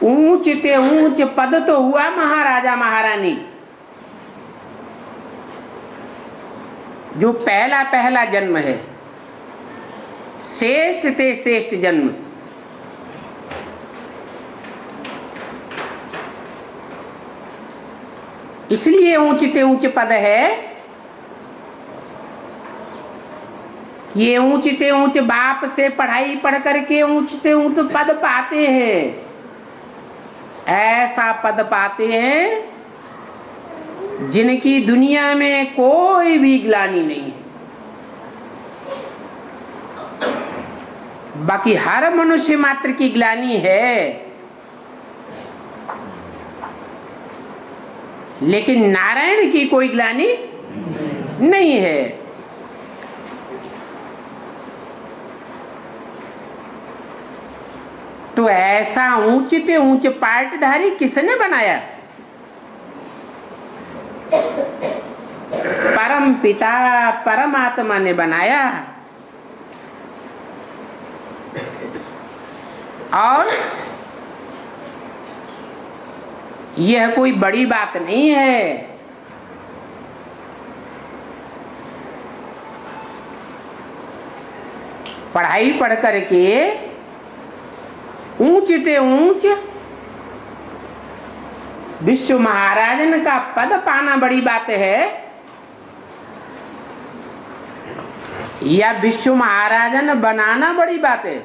ऊंच ते ऊंच पद तो हुआ महाराजा महारानी, जो पहला पहला जन्म है, श्रेष्ठ ते श्रेष्ठ जन्म। इसलिए ऊंच ते ऊंच पद है। ये ऊंच ते ऊंच बाप से पढ़ाई पढ़ करके ऊंच ते ऊंच पद पाते हैं। ऐसा पद पाते हैं जिनकी दुनिया में कोई भी ग्लानि नहीं है। बाकी हर मनुष्य मात्र की ग्लानि है, लेकिन नारायण की कोई ग्लानि नहीं है। तो ऐसा ऊंच ते ऊंच पाटधारी किसने बनाया? परम पिता परमात्मा ने बनाया। और यह कोई बड़ी बात नहीं है। पढ़ाई पढ़ करके ऊंच ते ऊंच विश्व महाराजन का पद पाना बड़ी बात है, या विश्व महाराजन बनाना बड़ी बात है?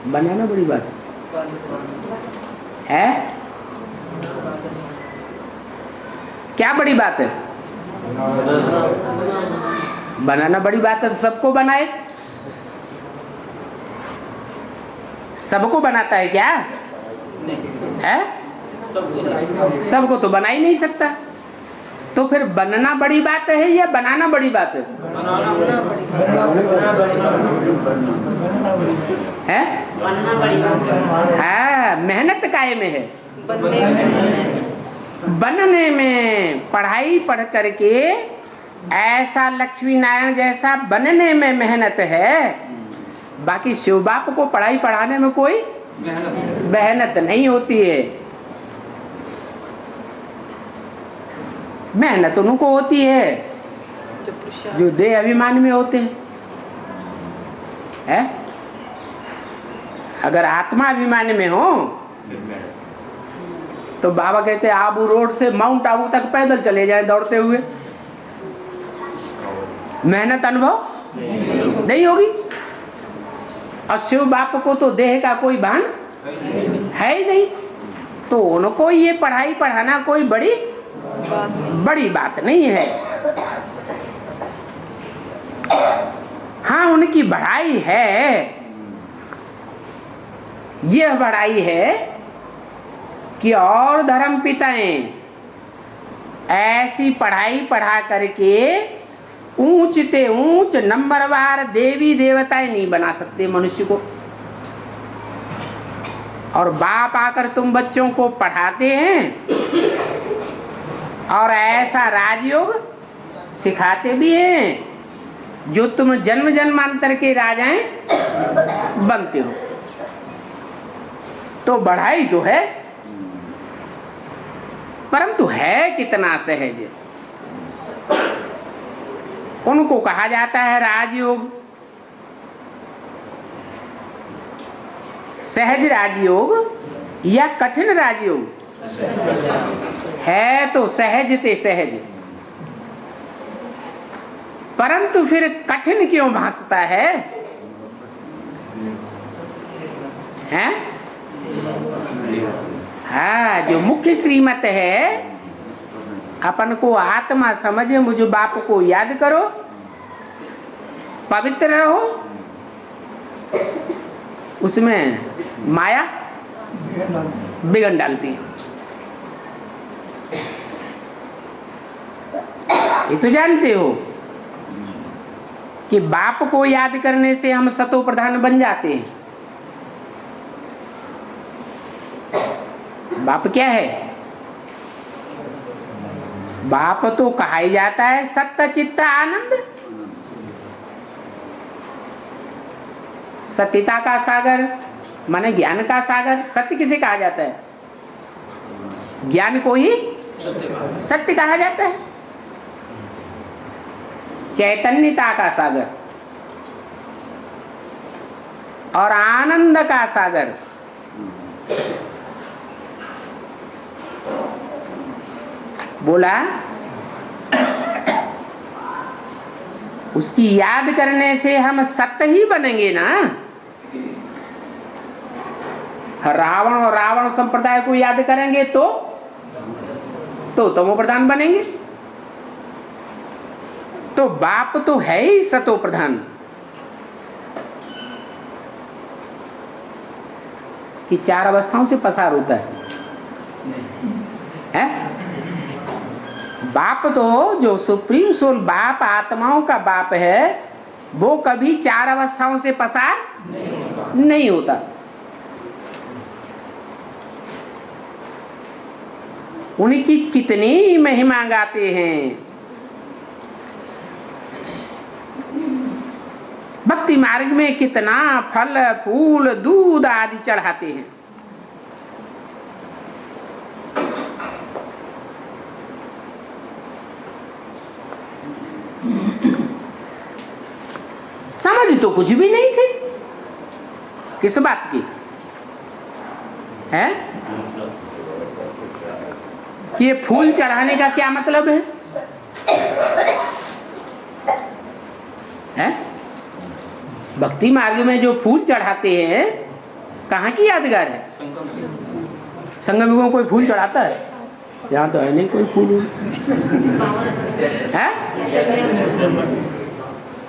बनाना बड़ी बात है? क्या बड़ी बात है? बनाना बड़ी बात है। तो सबको बनाए, सबको बनाता है क्या है? सबको तो बना ही नहीं सकता। तो फिर बनना बड़ी बात है या बनाना बड़ी बात है? है? हाँ, मेहनत काहे में है? बनने में। पढ़ाई पढ़ करके ऐसा लक्ष्मी नारायण जैसा बनने में मेहनत है। बाकी शिव बाप को पढ़ाई पढ़ाने में कोई मेहनत नहीं होती है। मेहनत उनको होती है जो देह अभिमान में होते हैं। है? अगर आत्मा अभिमान में हो तो बाबा कहते हैं आबू रोड से माउंट आबू तक पैदल चले जाए दौड़ते हुए, मेहनत अनुभव नहीं होगी। और शिव बाप को तो देह का कोई भान है ही नहीं, तो उनको ये पढ़ाई पढ़ाना कोई बड़ी बात नहीं है। हाँ, उनकी बढ़ाई है। यह बढ़ाई है कि और धर्म पिताएं ऐसी पढ़ाई पढ़ा करके ऊंच ते ऊंच नंबरवार देवी देवताएं नहीं बना सकते मनुष्य को। और बाप आकर तुम बच्चों को पढ़ाते हैं और ऐसा राजयोग सिखाते भी हैं जो तुम जन्म जन्मांतर के राजाएं बनते हो। तो बढ़ाई तो है, परंतु है कितना सहज। उनको कहा जाता है राजयोग, सहज राजयोग या कठिन राजयोग। है तो सहज ते सहज, परंतु फिर कठिन क्यों भासता है? हैं? हाँ, जो मुख्य श्रीमत है, अपन को आत्मा समझे, मुझे बाप को याद करो, पवित्र रहो, उसमें माया बिगड़ डालती है। ये तो जानते हो कि बाप को याद करने से हम सतो प्रधान बन जाते हैं। बाप क्या है? बाप तो कहा ही जाता है सत्य चित्त आनंद। सत्यता का सागर माने ज्ञान का सागर। सत्य किसे कहा जाता है? ज्ञान को ही सत्य कहा जाता है। चैतन्यता का सागर और आनंद का सागर। बोला उसकी याद करने से हम सत्य ही बनेंगे ना। रावण और रावण संप्रदाय को याद करेंगे तो तमो प्रधान बनेंगे। तो बाप तो है ही सतो प्रधान। कि 4 अवस्थाओं से पसार होता है? बाप तो जो सुप्रीम सोल बाप आत्माओं का बाप है वो कभी 4 अवस्थाओं से पसार नहीं होता। उनकी कितनी महिमा गाते हैं। भक्ति मार्ग में कितना फल फूल दूध आदि चढ़ाते हैं। समझ तो कुछ भी नहीं थी किस बात की है। ये फूल चढ़ाने का क्या मतलब है? भक्ति मार्ग में जो फूल चढ़ाते हैं कहाँ की यादगार है? संगम में कोई फूल चढ़ाता है? यहाँ तो है नहीं कोई फूल है।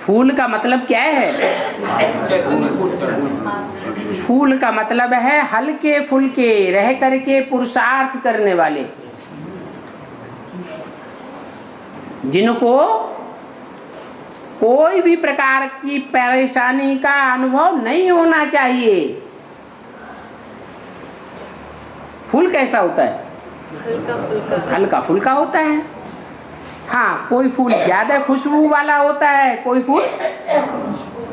फूल का मतलब क्या है? फूल का मतलब है हल्के फुल्के रह करके पुरुषार्थ करने वाले, जिनको कोई भी प्रकार की परेशानी का अनुभव नहीं होना चाहिए। फूल कैसा होता है? हल्का फुल्का होता है। हाँ, कोई फूल ज्यादा खुशबू वाला होता है, कोई फूल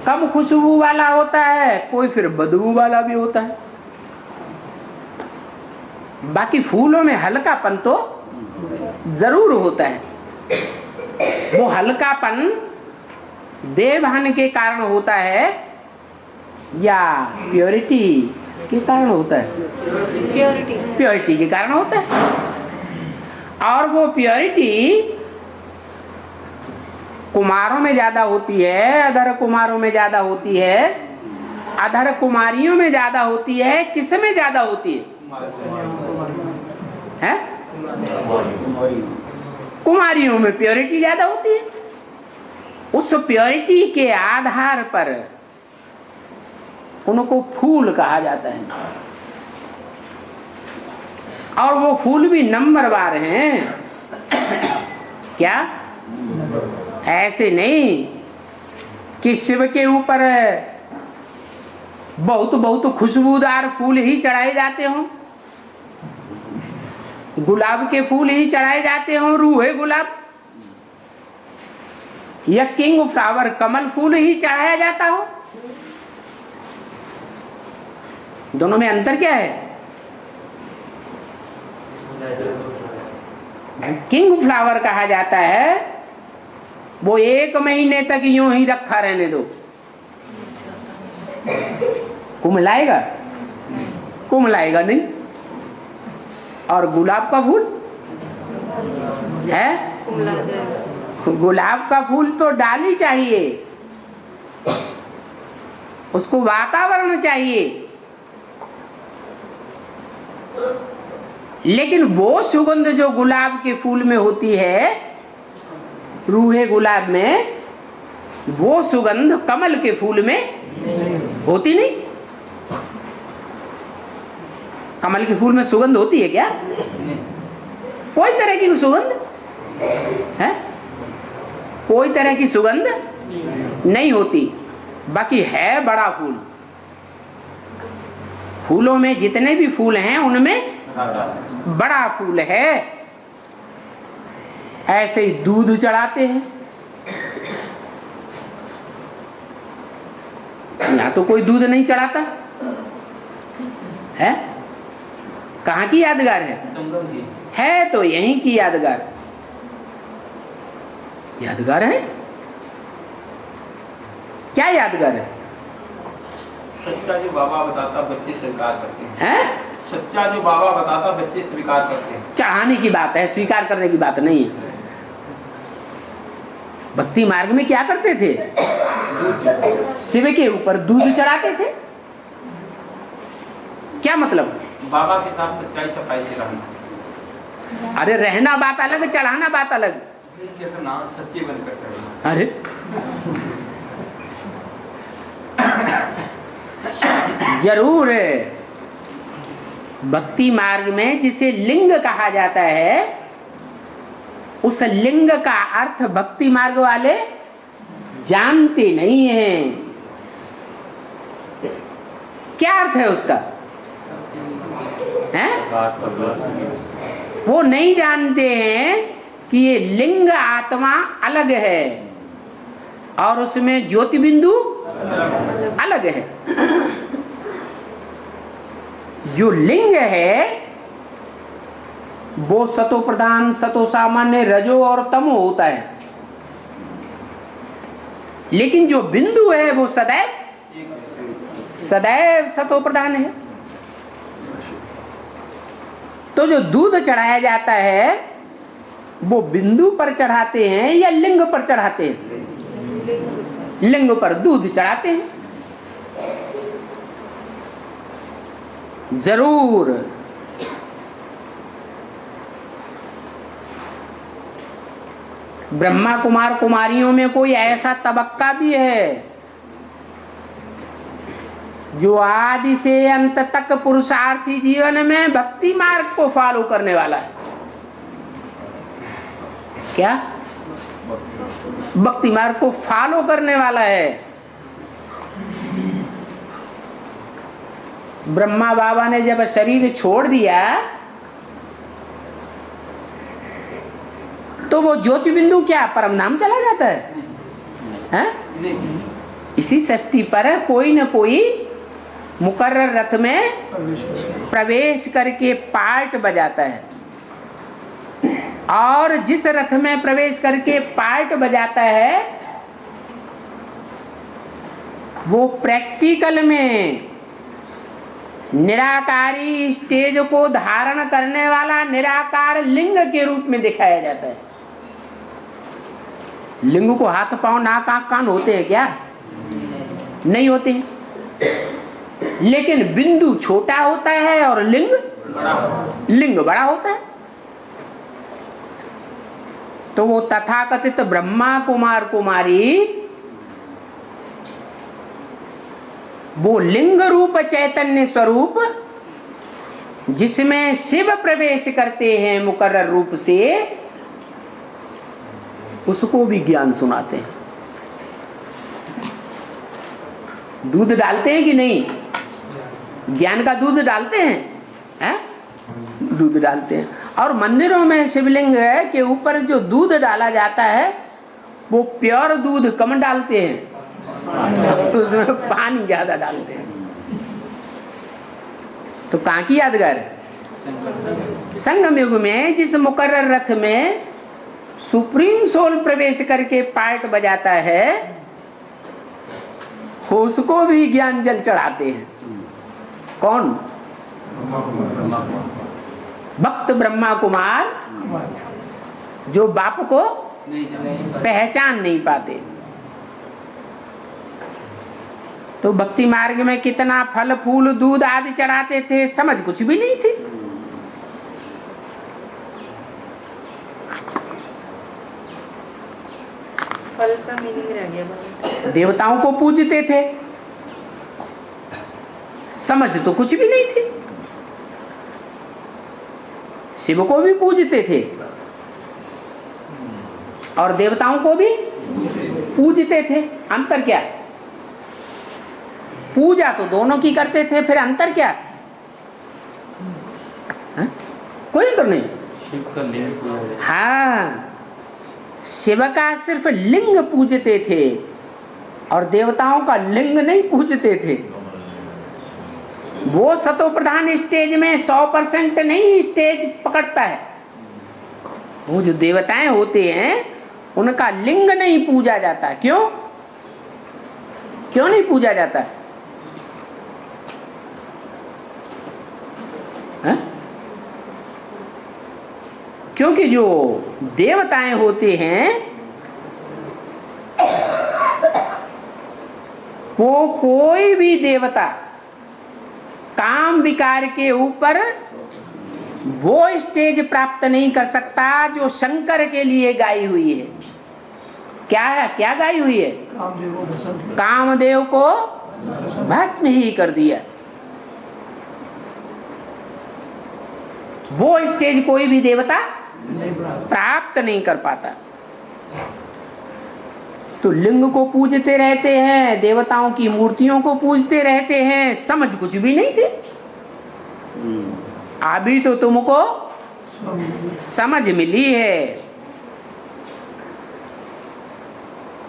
कम खुशबू वाला होता है, कोई फिर बदबू वाला भी होता है। बाकी फूलों में हल्कापन तो जरूर होता है। वो हल्कापन देवभान के कारण होता है या प्योरिटी के कारण होता है? प्योरिटी के कारण होता है। और वो प्योरिटी कुमारों में ज्यादा होती है, अधर कुमारों में ज्यादा होती है, अधर कुमारियों में ज्यादा होती है। किस में ज्यादा होती है? कुमारियों में प्योरिटी ज्यादा होती है। उस प्योरिटी के आधार पर उनको फूल कहा जाता है। और वो फूल भी नंबरवार हैं। क्या? ऐसे नहीं कि शिव के ऊपर बहुत बहुत खुशबूदार फूल ही चढ़ाए जाते हों, गुलाब के फूल ही चढ़ाए जाते हों, रूहे गुलाब या किंग फ्लावर कमल फूल ही चढ़ाया जाता हो। दोनों में अंतर क्या है? किंग फ्लावर कहा जाता है वो 1 महीने तक यूं ही रखा रहने दो, कुमलाएगा? कुमलाएगा नहीं। और गुलाब का फूल है, गुलाब का फूल तो डाली चाहिए, उसको वातावरण चाहिए। लेकिन वो सुगंध जो गुलाब के फूल में होती है, रूहे गुलाब में, वो सुगंध कमल के फूल में होती नहीं। कमल के फूल में सुगंध होती है क्या? कोई तरह की सुगंध है? कोई तरह की सुगंध नहीं होती। बाकी है बड़ा फूल। फूलों में जितने भी फूल हैं उनमें बड़ा फूल है। ऐसे ही दूध चढ़ाते हैं। यहाँ तो कोई दूध नहीं चढ़ाता है। कहाँ की यादगार है? संगम की है तो यहीं की यादगार है। क्या यादगार है? सच्चा जो बाबा बताता बच्चे स्वीकार करते हैं। हैं? सच्चा जो बाबा बताता बच्चे स्वीकार करते हैं। चढ़ाने की बात है, स्वीकार करने की बात नहीं है। भक्ति मार्ग में क्या करते थे? शिव के ऊपर दूध चढ़ाते थे। क्या मतलब? बाबा के साथ सच्चाई सफाई से रहना। अरे रहना बात अलग, चढ़ाना बात अलग। सच्चे बनकर चढ़ना। अरे जरूर है। भक्ति मार्ग में जिसे लिंग कहा जाता है, उस लिंग का अर्थ भक्ति मार्ग वाले जानते नहीं हैं। क्या अर्थ है उसका? हैं? वो नहीं जानते हैं कि ये लिंग आत्मा अलग है और उसमें ज्योति बिंदु अलग है। जो लिंग है वो सतो प्रधान, सतो सामान्य, रजो और तमो होता है, लेकिन जो बिंदु है वो सदैव सतो प्रधान है। तो जो दूध चढ़ाया जाता है वो बिंदु पर चढ़ाते हैं या लिंग पर चढ़ाते हैं? लिंग पर दूध चढ़ाते हैं। जरूर ब्रह्मा कुमार कुमारियों में कोई ऐसा तबक्का भी है जो आदि से अंत तक पुरुषार्थी जीवन में भक्ति मार्ग को फॉलो करने वाला है। क्या? भक्ति मार्ग को फॉलो करने वाला है। ब्रह्मा बाबा ने जब शरीर छोड़ दिया तो वो ज्योति बिंदु क्या परम नाम चला जाता है? हैं? इसी षष्ठी पर कोई न कोई मुकर्रर रथ में प्रवेश करके पार्ट बजाता है, और जिस रथ में प्रवेश करके पार्ट बजाता है वो प्रैक्टिकल में निराकारी स्टेज को धारण करने वाला निराकार लिंग के रूप में दिखाया जाता है। लिंग को हाथ पांव नाक आंख कान होते हैं क्या? नहीं होते हैं। लेकिन बिंदु छोटा होता है और लिंग बड़ा होता है। तो वो तथाकथित ब्रह्मा कुमार कुमारी वो लिंग रूप चैतन्य स्वरूप जिसमें शिव प्रवेश करते हैं मुकर्रर रूप से, उसको भी ज्ञान सुनाते हैं। दूध डालते हैं कि नहीं? ज्ञान का दूध डालते हैं? दूध डालते हैं। और मंदिरों में शिवलिंग के ऊपर जो दूध डाला जाता है वो प्योर दूध कम डालते हैं, उसमें पानी ज्यादा डालते हैं। तो कहाँ की यादगार? संगम युग में जिस मुकर्रर रथ में सुप्रीम सोल प्रवेश करके पार्ट बजाता है उसको भी ज्ञान जल चढ़ाते हैं। कौन? भक्त ब्रह्मा कुमार जो बाप को पहचान नहीं पाते। तो भक्ति मार्ग में कितना फल फूल दूध आदि चढ़ाते थे, समझ कुछ भी नहीं थी। फल का मीनिंग रह गया। देवताओं को पूजते थे, समझ तो कुछ भी नहीं थी। शिव को भी पूजते थे और देवताओं को भी पूजते थे। अंतर क्या? पूजा तो दोनों की करते थे, फिर अंतर क्या? कोई अंतर नहीं। शिव का लिंग, हाँ, शिव का सिर्फ लिंग पूजते थे और देवताओं का लिंग नहीं पूजते थे। वो सतो प्रधान स्टेज में 100% नहीं स्टेज पकड़ता है। वो जो देवताएं होते हैं उनका लिंग नहीं पूजा जाता। क्यों नहीं पूजा जाता है? क्योंकि जो देवताएं होते हैं वो कोई भी देवता काम विकार के ऊपर वो स्टेज प्राप्त नहीं कर सकता जो शंकर के लिए गाई हुई है। क्या गाई हुई है? कामदेव को भस्म ही कर दिया। वो स्टेज कोई भी देवता प्राप्त नहीं कर पाता। तो लिंग को पूजते रहते हैं, देवताओं की मूर्तियों को पूजते रहते हैं, समझ कुछ भी नहीं थे। अभी तो तुमको समझ मिली है,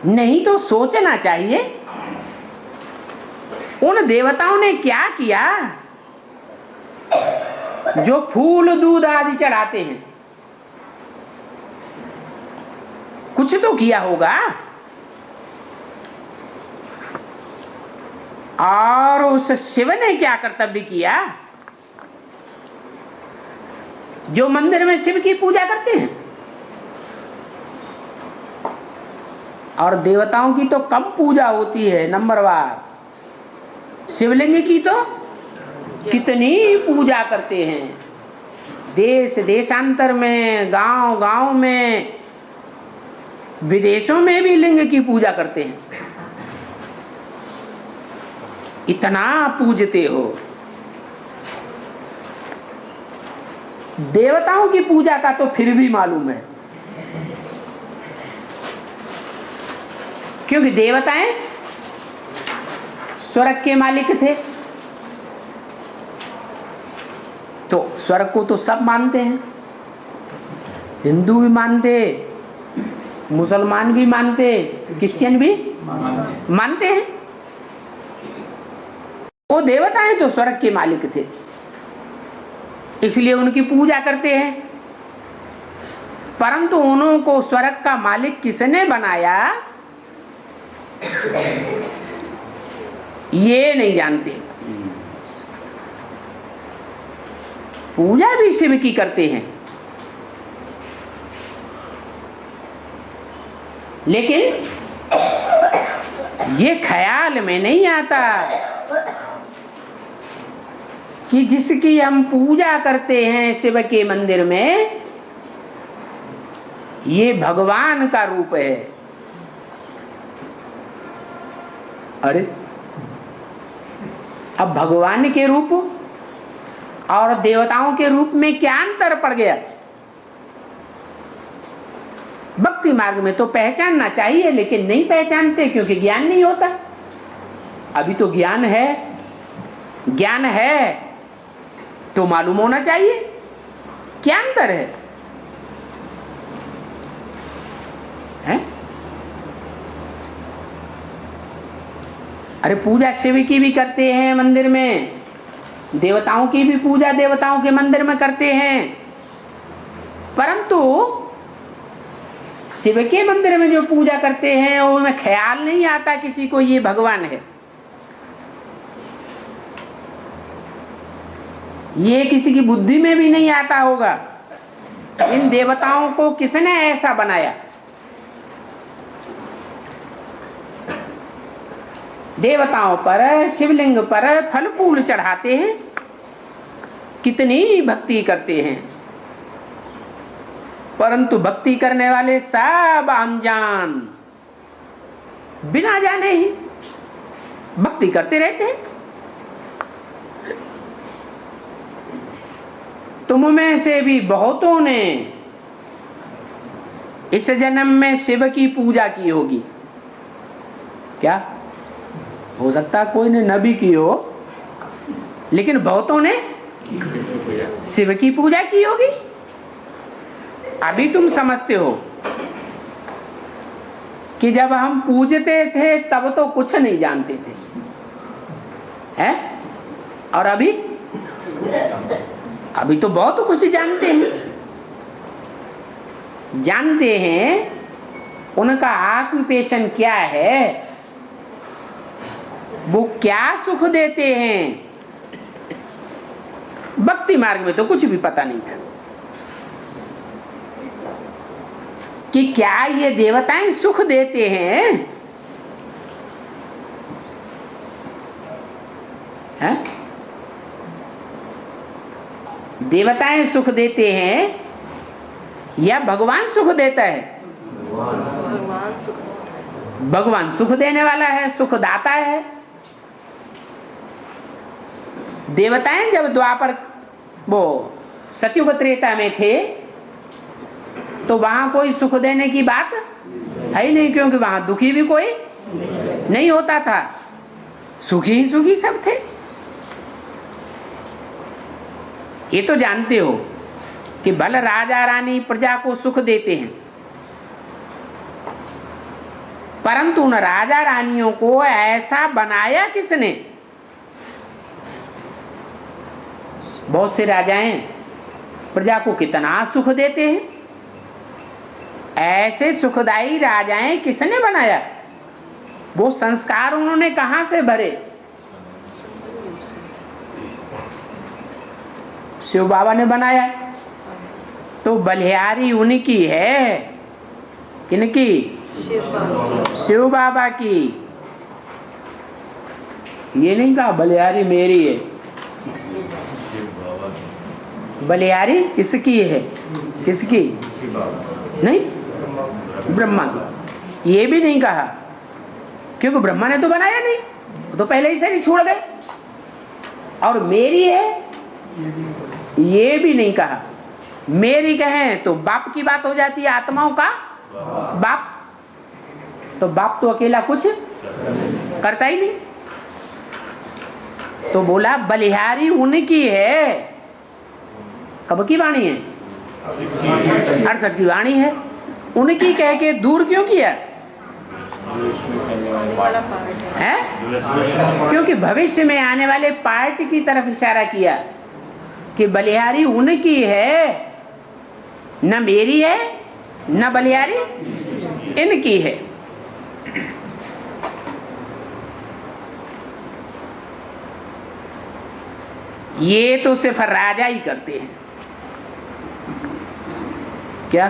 नहीं तो सोचना चाहिए उन देवताओं ने क्या किया जो फूल दूध आदि चढ़ाते हैं। कुछ तो किया होगा। और उस शिव ने क्या कर्तव्य किया? जो मंदिर में शिव की पूजा करते हैं, और देवताओं की तो कम पूजा होती है नंबरवार, शिवलिंग की तो कितनी पूजा करते हैं। देश देशांतर में, गांव गांव में, विदेशों में भी लिंग की पूजा करते हैं। इतना पूजते हो। देवताओं की पूजा का तो फिर भी मालूम है, क्योंकि देवताएं स्वर्ग के मालिक थे। तो स्वर्ग को तो सब मानते हैं, हिंदू भी मानते, मुसलमान भी मानते, क्रिश्चियन भी मानते हैं। वो देवताएं तो स्वर्ग के मालिक थे, इसलिए उनकी पूजा करते हैं। परंतु उनको स्वर्ग का मालिक किसने बनाया ये नहीं जानते। पूजा भी शिव की करते हैं, लेकिन ये ख्याल में नहीं आता कि जिसकी हम पूजा करते हैं शिव के मंदिर में, ये भगवान का रूप है। अरे अब भगवान के रूप और देवताओं के रूप में क्या अंतर पड़ गया? भक्ति मार्ग में तो पहचानना चाहिए, लेकिन नहीं पहचानते क्योंकि ज्ञान नहीं होता। अभी तो ज्ञान है तो मालूम होना चाहिए क्या अंतर है, हैं? अरे पूजा शिव की भी करते हैं मंदिर में, देवताओं की भी पूजा देवताओं के मंदिर में करते हैं, परंतु शिव के मंदिर में जो पूजा करते हैं उनमें ख्याल नहीं आता किसी को ये भगवान है। ये किसी की बुद्धि में भी नहीं आता होगा। इन देवताओं को किसने ऐसा बनाया? देवताओं पर, शिवलिंग पर फल फूल चढ़ाते हैं, कितनी भक्ति करते हैं, परंतु भक्ति करने वाले सब अनजान, बिना जाने ही भक्ति करते रहते हैं। तुम में से भी बहुतों ने इस जन्म में शिव की पूजा की होगी। क्या हो सकता है कोई ने न भी की हो, लेकिन बहुतों ने शिव की पूजा की होगी। अभी तुम समझते हो कि जब हम पूजते थे तब तो कुछ नहीं जानते थे, हैं? और अभी तो बहुत कुछ जानते हैं। उनका ऑक्यूपेशन क्या है, वो क्या सुख देते हैं। भक्ति मार्ग में तो कुछ भी पता नहीं था कि क्या ये देवताएं सुख देते हैं, हैं? देवताएं सुख देते हैं या भगवान सुख देता है? भगवान सुख देने वाला है, सुखदाता है। देवताएं जब द्वापर वो सतयुग त्रेता में थे तो वहां कोई सुख देने की बात है ही नहीं, क्योंकि वहां दुखी भी कोई नहीं होता था, सुखी ही सुखी सब थे। ये तो जानते हो कि भल राजा रानी प्रजा को सुख देते हैं, परंतु उन राजा रानियों को ऐसा बनाया किसने? बहुत से राजाएं प्रजा को कितना सुख देते हैं, ऐसे सुखदायी राजाएं किसने बनाया? वो संस्कार उन्होंने कहां से भरे? शिव बाबा ने बनाया, तो बलिहारी उनकी है, किनकी? शिव बाबा की। ये नहीं कहा बलिहारी मेरी है, बलिहारी किसकी है? किसकी? नहीं, ब्रह्मा की। ये भी नहीं कहा, क्योंकि ब्रह्मा ने तो बनाया नहीं, तो पहले ही से नहीं छोड़ गए। और मेरी है, ये भी नहीं कहा। मेरी कहें तो बाप की बात हो जाती है, आत्माओं का बाप। तो बाप तो अकेला कुछ करता ही नहीं, तो बोला बलिहारी उनकी है। कब की वाणी है? 68 की वाणी है। उनकी कह के दूर क्यों किया है? क्योंकि भविष्य में आने वाले पार्ट की तरफ इशारा किया कि बलिहारी उनकी है, न मेरी है न बलिहारी इनकी है। ये तो सिर्फ राजा ही करते हैं। क्या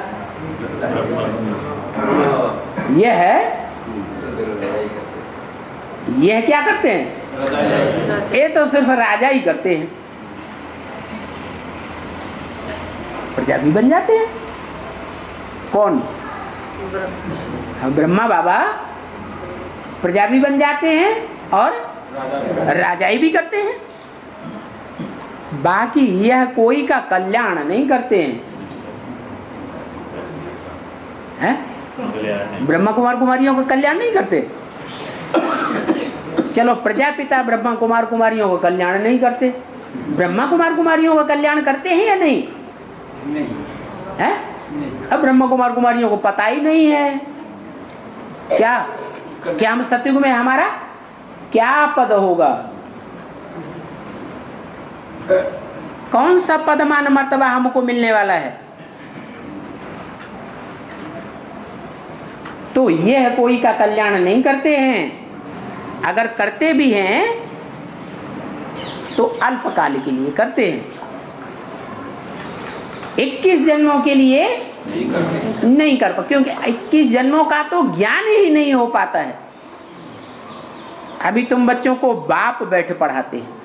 यह क्या करते हैं? ये तो सिर्फ राजा ही करते हैं। प्रजा भी बन जाते हैं। कौन? ब्रह्मा बाबा प्रजा भी बन जाते हैं और राजाई भी करते हैं। बाकी यह कोई का कल्याण नहीं करते हैं, हैं? ब्रह्मा कुमार कुमारियों का कल्याण नहीं करते। चलो प्रजापिता ब्रह्मा कुमार कुमारियों का कल्याण नहीं करते, ब्रह्मा कुमार कुमारियों का कल्याण करते हैं या नहीं? है? अब ब्रह्मा कुमार कुमारियों को पता ही नहीं है क्या हम सतयुग में हमारा क्या पद होगा, कौन सा पद मान मर्तबा हमको मिलने वाला है। तो यह कोई का कल्याण नहीं करते हैं। अगर करते भी हैं तो अल्पकाल के लिए करते हैं, 21 जन्मों के लिए नहीं कर पाते, क्योंकि 21 जन्मों का तो ज्ञान ही नहीं हो पाता है। अभी तुम बच्चों को बाप बैठ पढ़ाते हैं,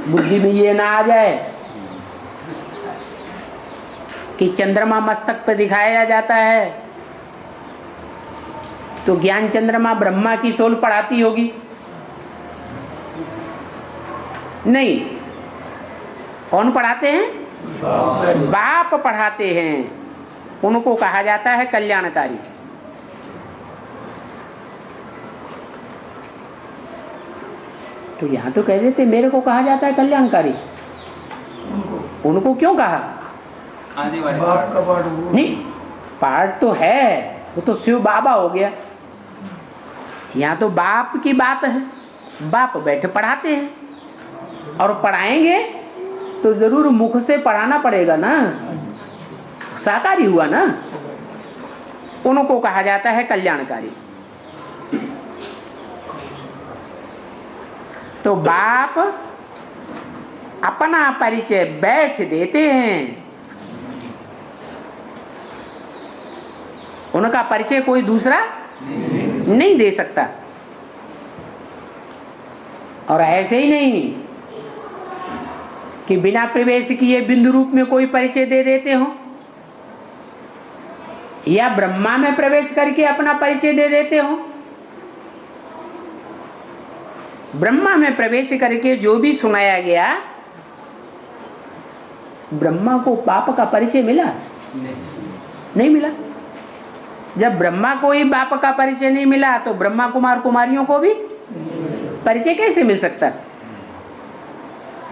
बुद्धि में ये ना आ जाए कि चंद्रमा मस्तक पर दिखाया जाता है तो ज्ञान चंद्रमा ब्रह्मा की सोल पढ़ाती होगी। नहीं, कौन पढ़ाते हैं? बाप पढ़ाते हैं। उनको कहा जाता है कल्याणकारी। तो यहां तो कह देते मेरे को कहा जाता है कल्याणकारी, उनको क्यों कहा? आने वाले बाप का पाठ वो नहीं, पाठ तो है, वो तो शिव बाबा हो गया। यहाँ तो बाप की बात है, बाप बैठे पढ़ाते हैं और पढ़ाएंगे तो जरूर मुख से पढ़ाना पड़ेगा ना, साकारी हुआ ना, उनको कहा जाता है कल्याणकारी। तो बाप अपना परिचय बैठ देते हैं, उनका परिचय कोई दूसरा नहीं दे सकता। और ऐसे ही नहीं कि बिना प्रवेश किए बिंदु रूप में कोई परिचय दे देते हो, या ब्रह्मा में प्रवेश करके अपना परिचय दे देते हो। ब्रह्मा में प्रवेश करके जो भी सुनाया गया, ब्रह्मा को बाप का परिचय मिला? नहीं मिला। जब ब्रह्मा को ही बाप का परिचय नहीं मिला तो ब्रह्मा कुमार कुमारियों को भी परिचय कैसे मिल सकता?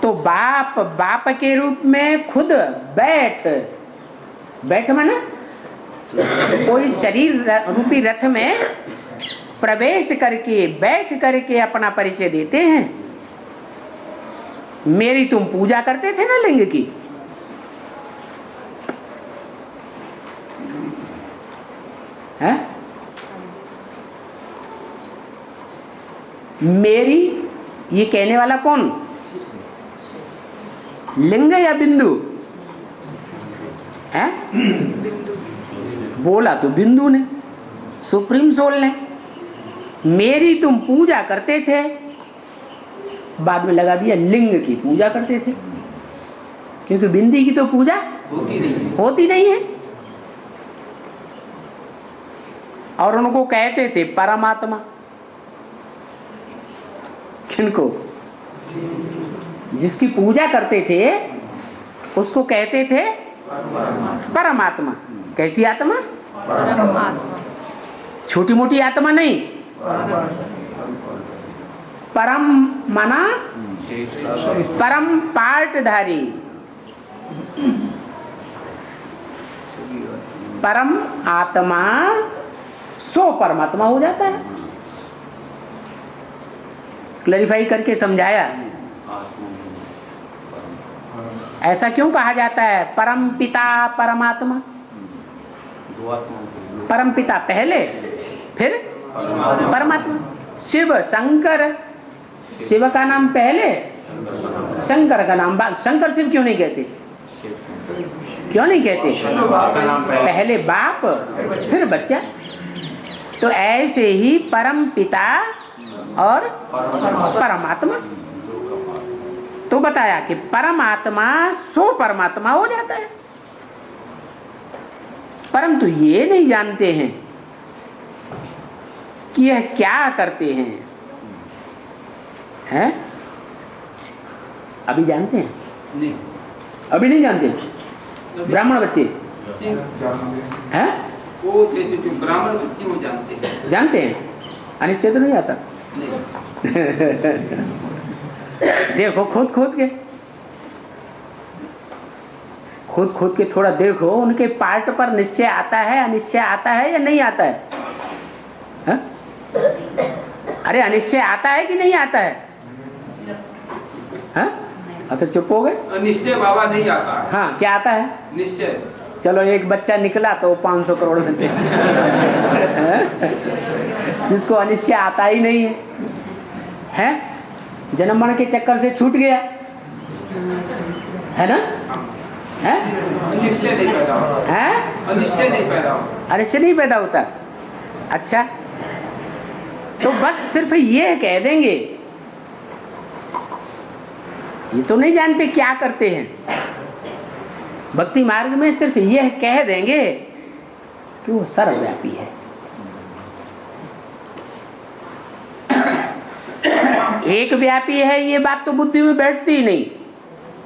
तो बाप बाप के रूप में खुद बैठ माना कोई शरीर रूपी रथ में प्रवेश करके बैठ करके अपना परिचय देते हैं। मेरी तुम पूजा करते थे ना लिंग की, है? मेरी ये कहने वाला कौन? लिंग या बिंदु है? बोला तो बिंदु ने, सुप्रीम सोल ने। मेरी तुम पूजा करते थे, बाद में लगा दिया लिंग की पूजा करते थे, क्योंकि बिंदी की तो पूजा होती नहीं है। और उनको कहते थे परमात्मा। किनको? जिसकी पूजा करते थे उसको कहते थे परमात्मा। कैसी आत्मा? छोटी मोटी आत्मा नहीं, परम माना परम पार्टधारी, परम आत्मा सो परमात्मा हो जाता है। क्लैरिफाई करके समझाया। ऐसा क्यों कहा जाता है? परम पिता परमात्मा। परम पिता पहले, फिर परमात्मा। शिव शंकर, शिव का नाम पहले, शंकर का नाम बाद। शंकर शिव क्यों नहीं कहते? क्यों नहीं कहते? पहले बाप फिर बच्चा। तो ऐसे ही परम पिता और परमात्मा। तो बताया कि परमात्मा सो परमात्मा हो जाता है। परंतु ये नहीं जानते हैं कि यह क्या करते हैं, हैं? अभी जानते हैं? नहीं, अभी नहीं जानते। ब्राह्मण बच्चे हैं? वो जैसे जो ब्राह्मण बच्चे वो जानते हैं। अनिश्चय तो नहीं आता? देखो खुद के थोड़ा देखो, उनके पार्ट पर निश्चय आता है, अनिश्चय आता है या नहीं आता है? हा? अरे अनिश्चय आता है कि नहीं आता है? हाँ? तो चुप हो गए। निश्चय बाबा नहीं आता। हाँ, क्या आता है? निश्चय। चलो एक बच्चा निकला तो 500 करोड़ में से जिसको अनिश्चय आता ही नहीं है, जन्म मरण के चक्कर से छूट गया है ना? है? अनिश्चय नहीं पैदा होता। है? अनिश्चय नहीं पैदा होता। अनिश्चय नहीं पैदा होता। अच्छा, तो बस सिर्फ ये कह देंगे, ये तो नहीं जानते क्या करते हैं। भक्ति मार्ग में सिर्फ यह कह देंगे कि वो सर्वव्यापी है। एक व्यापी है, ये बात तो बुद्धि में बैठती ही नहीं।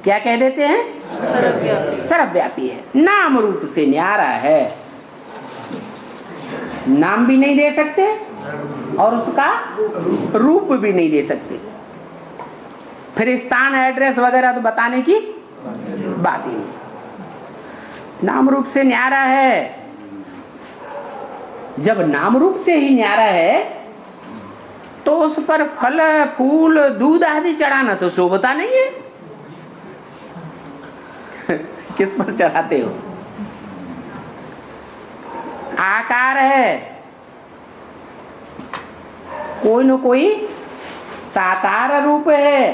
क्या कह देते हैं? सर्वव्यापी है, नाम रूप से न्यारा है। नाम भी नहीं दे सकते और उसका रूप भी नहीं दे सकते। फिर स्थान एड्रेस वगैरह तो बताने की बात ही नहीं। नाम रूप से न्यारा है। जब नाम रूप से ही न्यारा है तो उस पर फल फूल दूध आदि चढ़ाना तो शोभता नहीं है। किस पर चढ़ाते हो? आकार है, कोई न कोई साकार रूप है,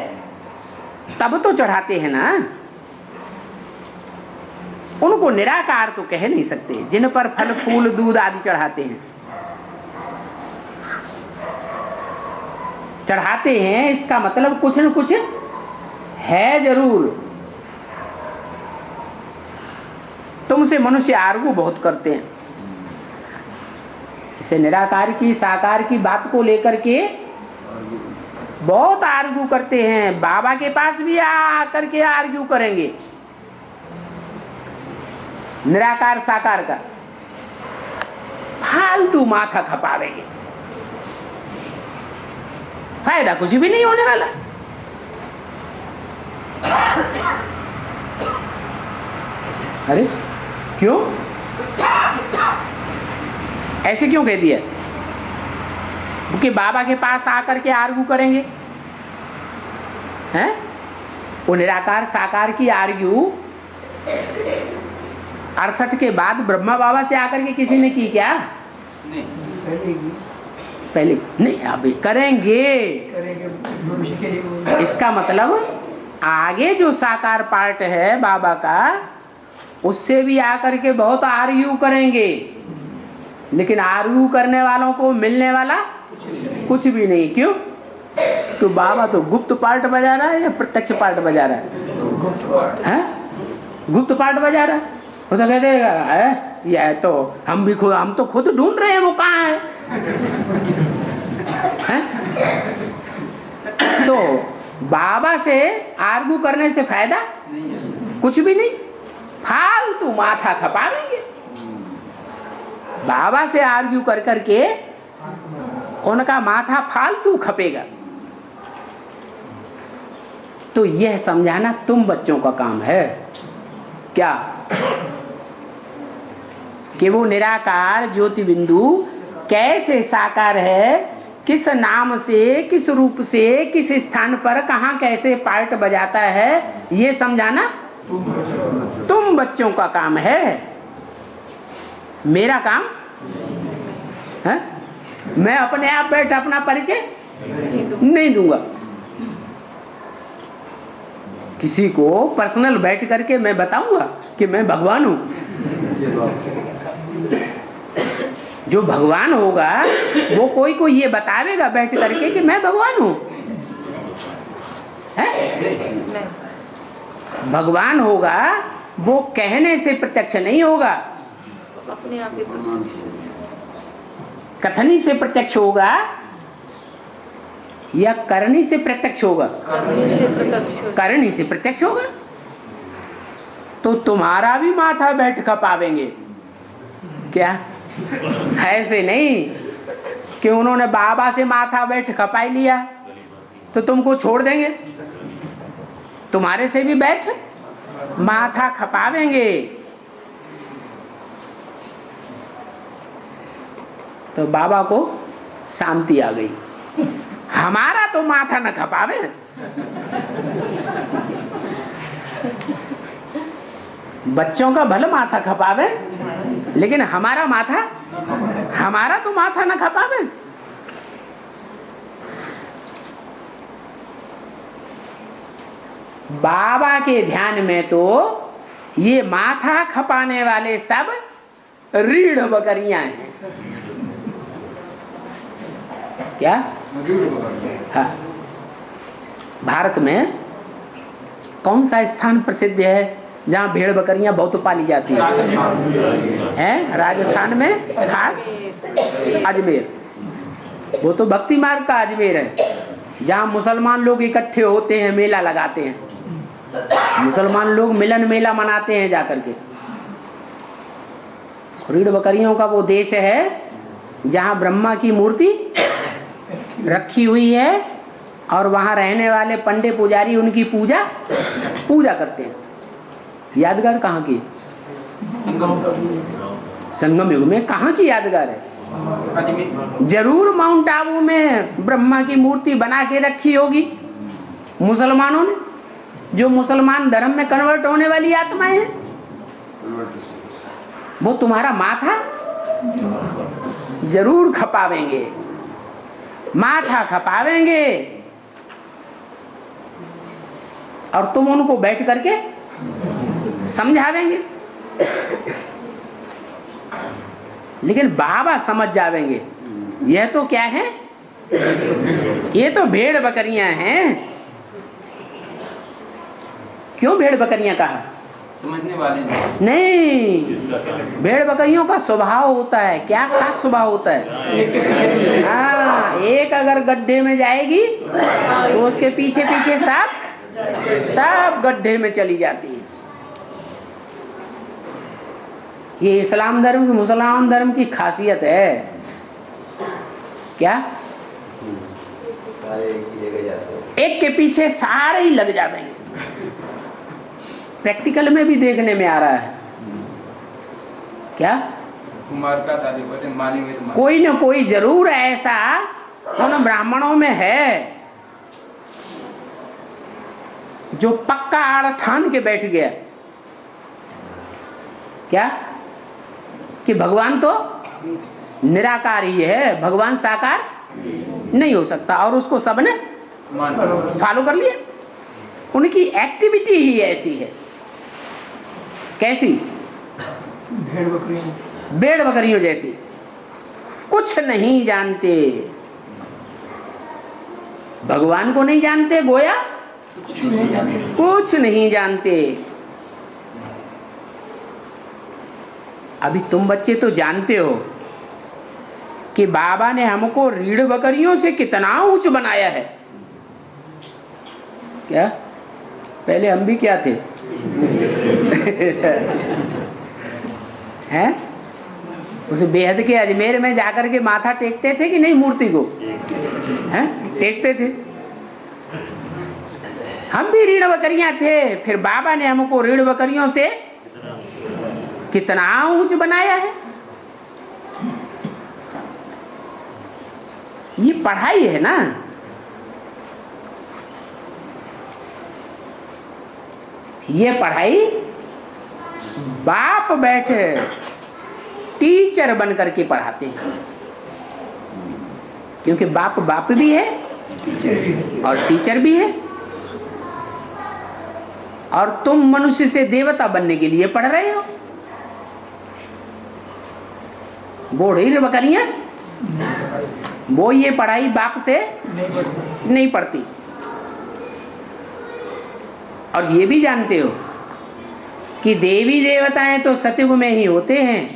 तब तो चढ़ाते हैं ना। उनको निराकार तो कह नहीं सकते जिन पर फल फूल दूध आदि चढ़ाते हैं। चढ़ाते हैं इसका मतलब कुछ न कुछ है जरूर। तुमसे मनुष्य आर्गू बहुत करते हैं, इसे निराकार की साकार की बात को लेकर के बहुत आर्गू करते हैं। बाबा के पास भी आकर के आर्ग्यू करेंगे निराकार साकार का, फालतू माथा खपावेंगे, फायदा कुछ भी नहीं होने वाला। अरे क्यों ऐसे क्यों कह दिया? क्योंकि बाबा के पास आकर के आर्गू करेंगे हैं? वो निराकार साकार की आर्ग्यू 68 के बाद ब्रह्मा बाबा से आकर के किसी ने की क्या? नहीं, पहले नहीं, अभी करेंगे। इसका मतलब आगे जो साकार पार्ट है बाबा का, उससे भी आकर के बहुत आर्ग्यू करेंगे, लेकिन आर्ग्यू करने वालों को मिलने वाला कुछ भी नहीं। क्यों? तो बाबा तो गुप्त पार्ट बजा रहा है या प्रत्यक्ष पार्ट बजा रहा है? गुप्त पार्ट बजा रहा है। वो तो कहते हैं ये तो हम तो खुद ढूंढ रहे हैं वो कहाँ है? तो बाबा से आर्गू करने से फायदा कुछ भी नहीं, फालतू माथा खपावेंगे। बाबा से आर्ग्यू कर करके उनका माथा फालतू खपेगा। तो यह समझाना तुम बच्चों का काम है क्या कि वो निराकार ज्योति बिंदु कैसे साकार है, किस नाम से, किस रूप से, किस स्थान पर कहाँ कैसे पार्ट बजाता है, ये समझाना तुम बच्चों का काम है। मेरा काम है? मैं अपने आप बैठ अपना परिचय नहीं दूंगा। किसी को पर्सनल बैठ करके मैं बताऊंगा कि मैं भगवान हूं। जो भगवान होगा वो कोई को ये बतावेगा बैठ करके कि मैं भगवान हूं? है? भगवान होगा वो कहने से प्रत्यक्ष नहीं होगा, अपने आप ही प्रत्यक्ष, कथनी से प्रत्यक्ष होगा या करनी से प्रत्यक्ष होगा? करनी से प्रत्यक्ष होगा। तो तुम्हारा भी माथा बैठ खपावेंगे क्या? ऐसे नहीं कि उन्होंने बाबा से माथा बैठ खपाई लिया तो तुमको छोड़ देंगे, तुम्हारे से भी बैठ माथा खपावेंगे। तो बाबा को शांति आ गई, हमारा तो माथा न खपावे। बच्चों का भले माथा खपावे, लेकिन हमारा तो माथा न खपावे। बाबा के ध्यान में तो ये माथा खपाने वाले सब रीढ़ बकरियां हैं। क्या? हाँ। भारत में कौन सा स्थान प्रसिद्ध है जहाँ भेड़ बकरियां बहुत पाली जाती हैं? राजस्थान में खास अजमेर, वो तो भक्ति मार्ग का अजमेर है, जहाँ मुसलमान लोग इकट्ठे होते हैं, मेला लगाते हैं। मुसलमान लोग मिलन मेला मनाते हैं जाकर के। रीढ़ बकरियों का वो देश है जहाँ ब्रह्मा की मूर्ति रखी हुई है और वहाँ रहने वाले पंडित पुजारी उनकी पूजा करते हैं। यादगार कहाँ की? संगम युग में कहाँ की यादगार है? अजमेर। जरूर माउंट आबू में ब्रह्मा की मूर्ति बना के रखी होगी मुसलमानों ने, जो मुसलमान धर्म में कन्वर्ट होने वाली आत्माएं हैं। वो तुम्हारा माथा जरूर खपावेंगे, माथा खपावेंगे, और तुम उनको बैठ करके समझावेंगे। लेकिन बाबा समझ जावेंगे यह तो क्या है, ये तो भेड़ बकरियां हैं। क्यों भेड़ बकरियां कहा? समझने वाले नहीं, भेड़ बकरियों का स्वभाव होता है। क्या खास स्वभाव होता है? हाँ, एक अगर गड्ढे में जाएगी तो उसके पीछे पीछे सब गड्ढे में चली जाती है। ये इस्लाम धर्म की, मुसलमान धर्म की खासियत है। क्या? एक के पीछे सारे ही लग जाएंगे। प्रैक्टिकल में भी देखने में आ रहा है। क्या? कोई न कोई जरूर ऐसा उन ब्राह्मणों में है जो पक्का आड़ ठान के बैठ गया। क्या? कि भगवान तो निराकार ही है, भगवान साकार नहीं हो सकता, और उसको सबने फॉलो कर लिया। उनकी एक्टिविटी ही ऐसी है। कैसी? भेड़ बकरियों जैसी। कुछ नहीं जानते, भगवान को नहीं जानते, गोया कुछ नहीं जानते। अभी तुम बच्चे तो जानते हो कि बाबा ने हमको रीढ़ बकरियों से कितना ऊंच बनाया है। क्या? पहले हम भी क्या थे? हैं? उस बेहद के अजमेर में जाकर के माथा टेकते थे कि नहीं मूर्ति को? हैं? टेकते थे। हम भी रीढ़ बकरियां थे, फिर बाबा ने हमको रीढ़ बकरियों से कितना ऊंच बनाया है। ये पढ़ाई है ना। ये पढ़ाई बाप बैठे टीचर बन करके पढ़ाते हैं, क्योंकि बाप भी है और टीचर भी है। और तुम मनुष्य से देवता बनने के लिए पढ़ रहे हो। वो रीढ़ बकरियां, वो ये पढ़ाई बाप से नहीं पढ़ती। और ये भी जानते हो कि देवी देवताएं तो सतयुग में ही होते हैं,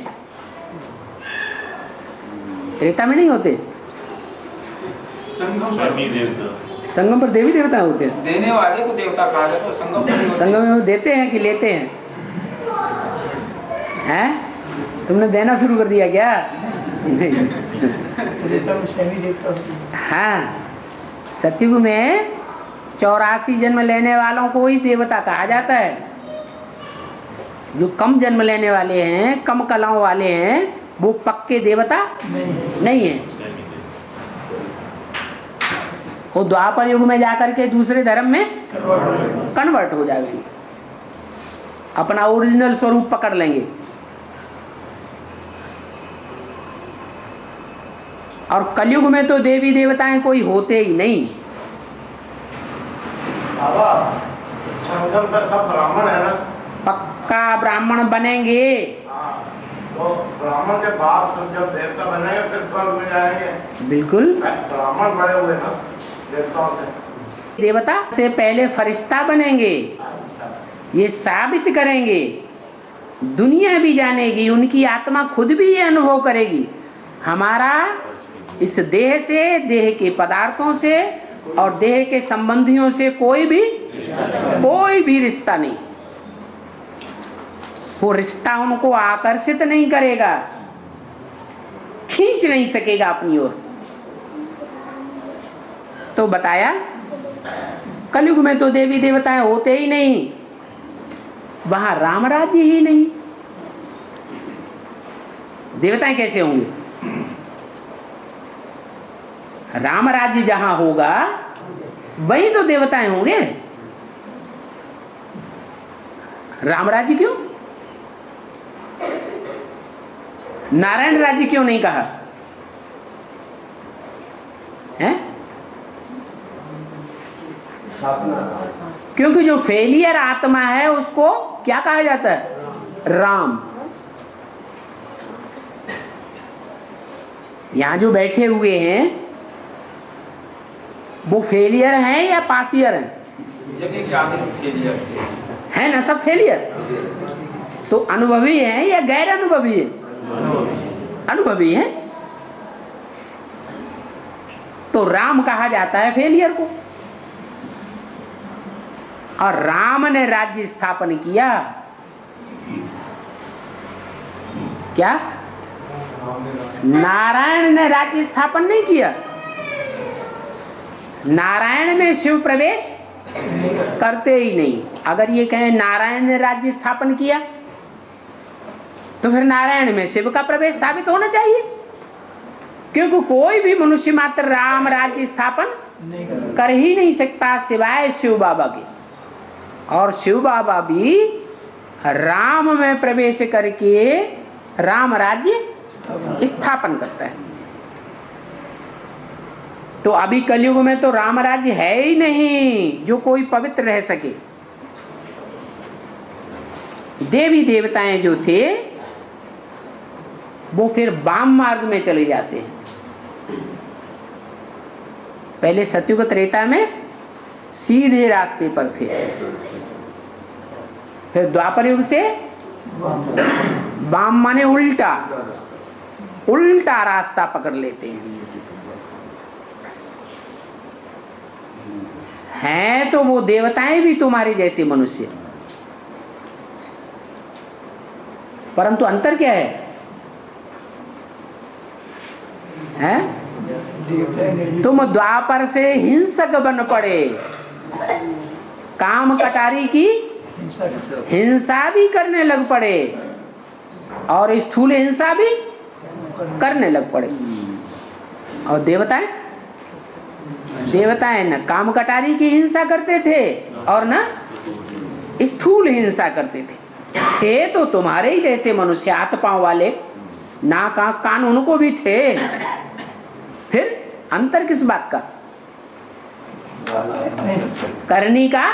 त्रेता में नहीं होते। संगम पर देवी देवता होते हैं। देने वाले को देवता कहा जाता है, तो संगम में देते हैं कि लेते हैं? हैं? तुमने देना शुरू कर दिया क्या? नहीं। हाँ, सतयुग में 84 जन्म लेने वालों को ही देवता कहा जाता है। जो कम जन्म लेने वाले हैं, कम कलाओं वाले हैं, वो पक्के देवता नहीं है। वो द्वापर युग में जाकर के दूसरे धर्म में कन्वर्ट हो जाएंगे, अपना ओरिजिनल स्वरूप पकड़ लेंगे। और कलयुग में तो देवी देवताएं कोई होते ही नहीं। संगम पर सब ब्राह्मण है ना? पक्का ब्राह्मण बनेंगे। तो ब्राह्मण के बाद जब देवता बनेंगे फिर स्वर्ग में जाएंगे। बिल्कुल, ब्राह्मण बड़े हुए ना देवताओं से। देवता से पहले फरिश्ता बनेंगे, ये साबित करेंगे, दुनिया भी जानेगी, उनकी आत्मा खुद भी ये अनुभव करेगी, हमारा इस देह से, देह के पदार्थों से और देह के संबंधियों से कोई भी रिश्ता नहीं। वो रिश्ता उनको आकर्षित नहीं करेगा, खींच नहीं सकेगा अपनी ओर। तो बताया कलयुग में तो देवी देवताएं होते ही नहीं, वहां राम राज्य ही नहीं। देवताएं कैसे होंगे? राम राज्य जहां होगा वही तो देवताएं होंगे। राम राज्य क्यों? नारायण राज्य क्यों नहीं कहा है? क्योंकि जो फेलियर आत्मा है उसको क्या कहा जाता है? राम। यहां जो बैठे हुए हैं वो फेलियर हैं या पासियर हैं? जगह के आगे फेलियर है ना, सब फेलियर। तो अनुभवी हैं या गैर अनुभवी है? अनुभवी है। तो राम कहा जाता है फेलियर को। और राम ने राज्य स्थापन किया। क्या? नारायण ने राज्य स्थापन नहीं किया। नारायण में शिव प्रवेश करते ही नहीं। अगर ये कहें नारायण ने राज्य स्थापन किया तो फिर नारायण में शिव का प्रवेश साबित होना चाहिए, क्योंकि कोई भी मनुष्य मात्र राम राज्य स्थापन कर ही नहीं सकता सिवाय शिव बाबा के। और शिव बाबा भी राम में प्रवेश करके राम राज्य स्थापन करता है। तो अभी कलयुग में तो राम राज्य है ही नहीं जो कोई पवित्र रह सके। देवी देवताएं जो थे वो फिर वाम मार्ग में चले जाते हैं। पहले सतयुग त्रेता में सीधे रास्ते पर थे, फिर द्वापर युग से वाम माने उल्टा, उल्टा रास्ता पकड़ लेते हैं तो वो देवताएं भी तुम्हारे जैसे मनुष्य, परंतु अंतर क्या है? तुम द्वापर से हिंसक बन पड़े, काम कटारी की हिंसा भी करने लग पड़े और स्थूल हिंसा भी करने लग पड़े। और देवताएं न काम कटारी की हिंसा करते थे और न स्थूल हिंसा करते थे तो तुम्हारे ही जैसे मनुष्य, हाथ पांव वाले, नाक आंख कान उनको भी थे। फिर अंतर किस बात का? करनी का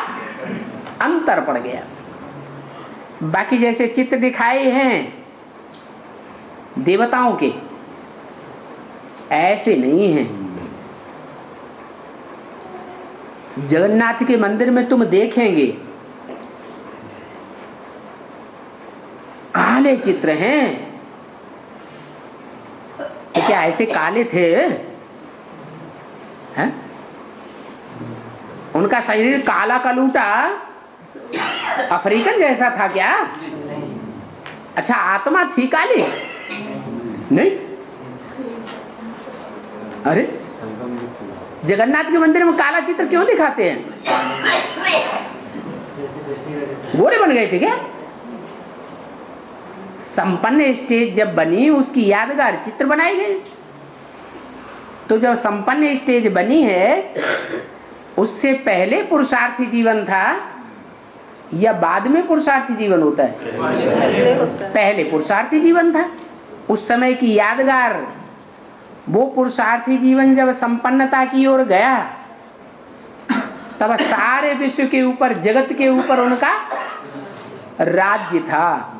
अंतर पड़ गया। बाकी जैसे चित्र दिखाए हैं देवताओं के, ऐसे नहीं हैं। जगन्नाथ के मंदिर में तुम देखेंगे काले चित्र हैं। तो क्या ऐसे काले थे? हैं? उनका शरीर काला कलूटा अफ्रीकन जैसा था क्या? अच्छा, आत्मा थी काली? नहीं। अरे जगन्नाथ के मंदिर में काला चित्र क्यों दिखाते हैं? गोरे बन गए थे क्या? संपन्न स्टेज जब बनी उसकी यादगार चित्र बनाई गई। तो जब संपन्न स्टेज बनी है उससे पहले पुरुषार्थी जीवन था या बाद में पुरुषार्थी जीवन होता है? पहले पुरुषार्थी जीवन था। उस समय की यादगार वो पुरुषार्थी जीवन जब संपन्नता की ओर गया तब सारे विश्व के ऊपर, जगत के ऊपर उनका राज्य था।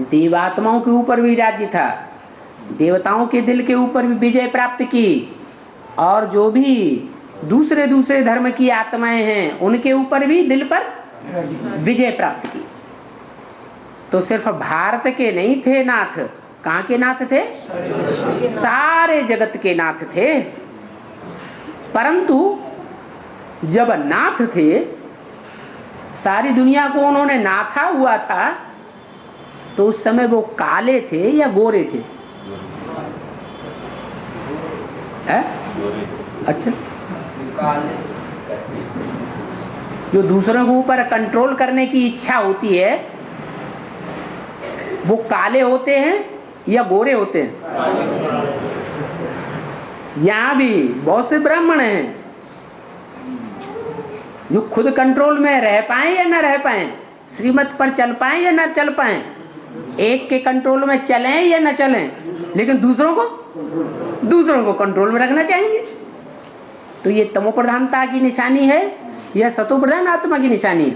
देवात्माओं के ऊपर भी राज्य था, देवताओं के दिल के ऊपर भी विजय प्राप्त की, और जो भी दूसरे दूसरे धर्म की आत्माएं हैं उनके ऊपर भी दिल पर विजय प्राप्त की। तो सिर्फ भारत के नहीं थे नाथ, कहाँ के नाथ थे? सारे जगत के नाथ थे। परंतु जब नाथ थे, सारी दुनिया को उन्होंने नाथा हुआ था, तो उस समय वो काले थे या गोरे थे? है? अच्छा, जो दूसरों के ऊपर कंट्रोल करने की इच्छा होती है, वो काले होते हैं या गोरे होते हैं? यहाँ भी बहुत से ब्राह्मण हैं जो खुद कंट्रोल में रह पाए या न रह पाए, श्रीमत पर चल पाए या न चल पाए, एक के कंट्रोल में चलें या न चलें, लेकिन दूसरों को कंट्रोल में रखना चाहेंगे। तो ये तमो प्रधानता की निशानी है या सतो प्रधान आत्मा की निशानी है?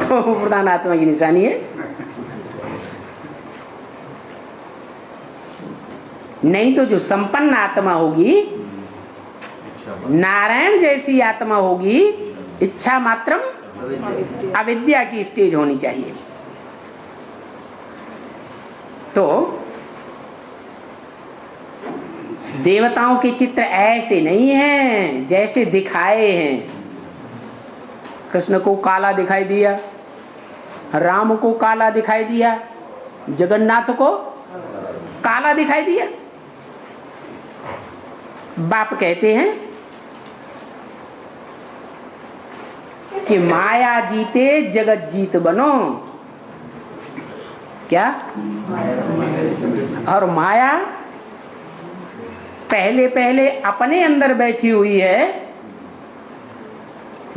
तमो प्रधान आत्मा की निशानी है। नहीं तो जो संपन्न आत्मा होगी, नारायण जैसी आत्मा होगी, इच्छा मात्रम अविद्या की स्टेज होनी चाहिए। तो देवताओं के चित्र ऐसे नहीं हैं जैसे दिखाए हैं। कृष्ण को काला दिखाई दिया, राम को काला दिखाई दिया, जगन्नाथ को काला दिखाई दिया। बाप कहते हैं कि माया जीते जगत जीत बनो। क्या? और माया पहले पहले अपने अंदर बैठी हुई है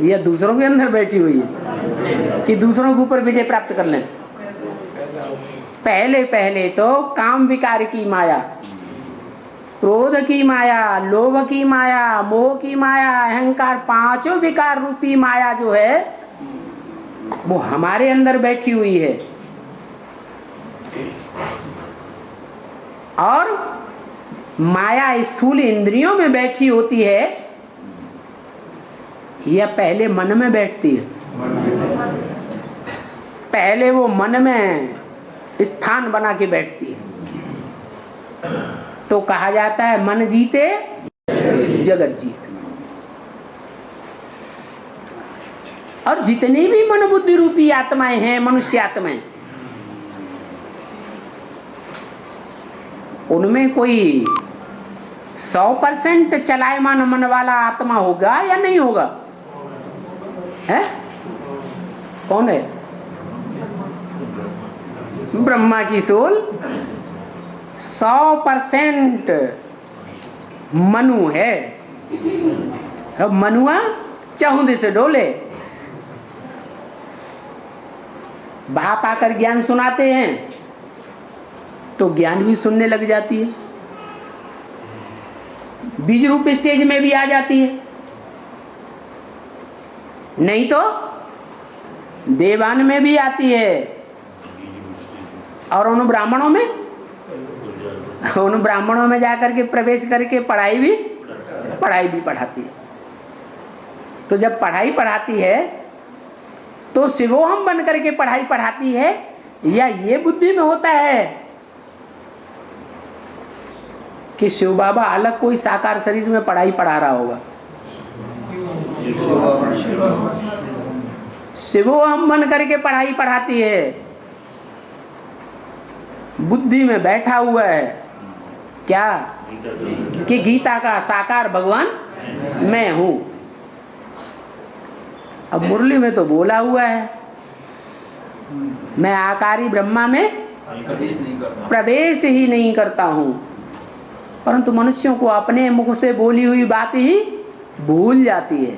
या दूसरों के अंदर बैठी हुई है कि दूसरों के ऊपर विजय प्राप्त कर लें? पहले पहले तो काम विकार की माया, क्रोध की माया, लोभ की माया, मोह की माया, अहंकार, पांचों विकार रूपी माया जो है वो हमारे अंदर बैठी हुई है। और माया स्थूल इंद्रियों में बैठी होती है या पहले मन में बैठती है? पहले वो मन में स्थान बना के बैठती है। तो कहा जाता है मन जीते जगत जीत। और जितनी भी मन बुद्धि रूपी आत्माएं हैं, मनुष्य आत्माएं, उनमें कोई 100% चलायमान मन वाला आत्मा होगा या नहीं होगा? है? कौन है? ब्रह्मा की सोल 100% मनु है। अब मनुआ चाहुंदे से डोले। बाप आकर ज्ञान सुनाते हैं तो ज्ञान भी सुनने लग जाती है, बीज रूप स्टेज में भी आ जाती है। नहीं तो देवान में भी आती है और उन ब्राह्मणों में जाकर के प्रवेश करके पढ़ाई भी पढ़ाती है। तो जब पढ़ाई पढ़ाती है तो शिवोहम बन करके पढ़ाई पढ़ाती है या ये बुद्धि में होता है कि शिव बाबा अलग कोई साकार शरीर में पढ़ाई पढ़ा रहा होगा? शिवोहम बन करके पढ़ाई पढ़ाती है, बुद्धि में बैठा हुआ है क्या कि गीता का साकार भगवान मैं हूं। अब मुरली में तो बोला हुआ है मैं आकारी ब्रह्मा में प्रवेश ही नहीं करता हूं, परंतु मनुष्यों को अपने मुख से बोली हुई बात ही भूल जाती है।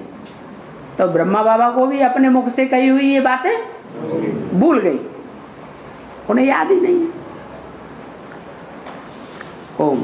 तो ब्रह्मा बाबा को भी अपने मुख से कही हुई ये बातें भूल गई, उन्हें याद ही नहीं। ओम